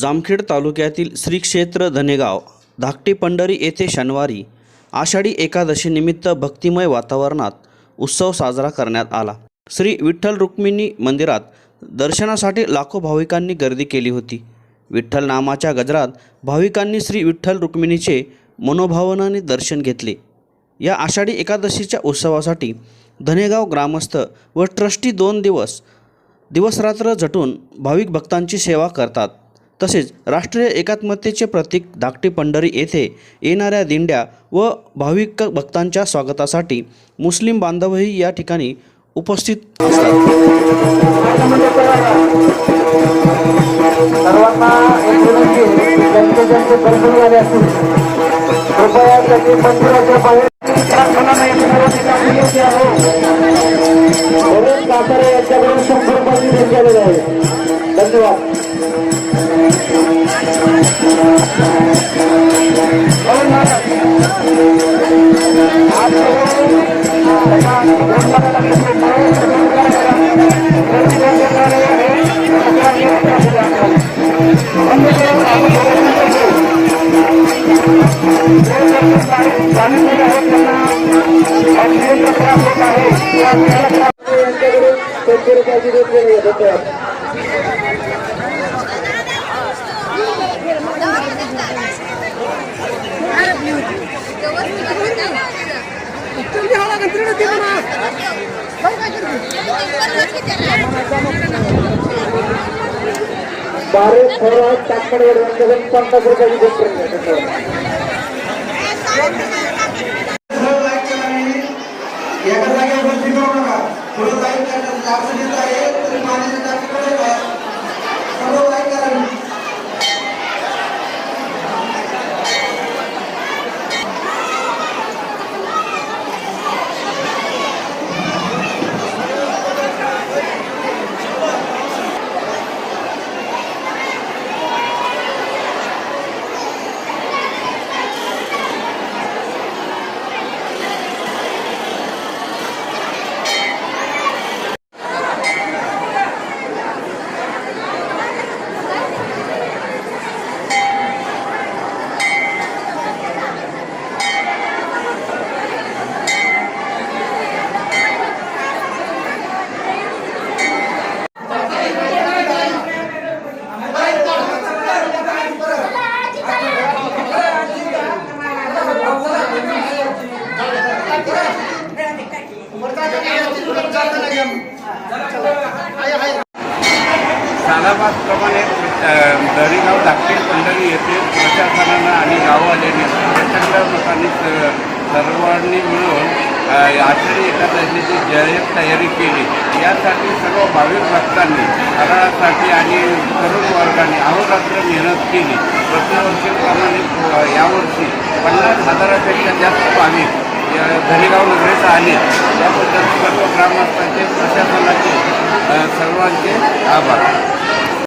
जामखेड तालुक्यातील श्री क्षेत्र धनेगाव धाकटी पंढरी येथे शनिवारी आषाढी एकादशीनिमित्त भक्तिमय वातावरणात उत्सव साजरा करण्यात आला। श्री विठ्ठल रुक्मिणी मंदिरात दर्शनासाठी लाखो भाविकांनी गर्दी केली होती। विठ्ठल नामाच्या गजरात भाविकांनी श्री विठ्ठल रुक्मिणीचे मनोभावनाने दर्शन घेतले। या आषाढी एकादशीच्या उत्सवासाठी धनेगाव ग्रामस्थ व ट्रस्टी 2 दिवस रात्र झटून भाविक भक्तांची सेवा करतात। तसेच राष्ट्रीय एकात्मतेचे प्रतीक धाकटी पंढरी येथे येणाऱ्या दिंड्या व भाविक भक्तांच्या स्वागतासाठी मुस्लिम बांधवही या ठिकाणी उपस्थित असतात। सर्वांना एक विनंती ज्यांचे दर्शन झाले असतील कृपया त्यांनी मंदिराच्या बाहेर प्रार्थना यांच्याकडून 100 रुपये देण्यात आहे। धन्यवाद। बारे थोड़ा ताकड़ यांच्याकडून 50 रुपयाची देत सालाबादप्रमाणे धनेगाव धाकटी पंढरी येथे प्रशासनानं आणि गाववाल्यांनी प्रचंड मतांनी सर्वांनी मिळून आषाढी एकादशीची जाहीर तयारी केली। यासाठी सर्व भाविक भक्तांनी फराळासाठी आणि तरुण वर्गाने अहोरात्र मेहनत केली। प्रतिवर्षीप्रमाणे यावर्षी 50,000पेक्षा जास्त भाविक धनेगाव नगरीत आले। त्याबद्दल सर्व ग्रामस्थांचे प्रशासनाचे सर्वांचे आभार।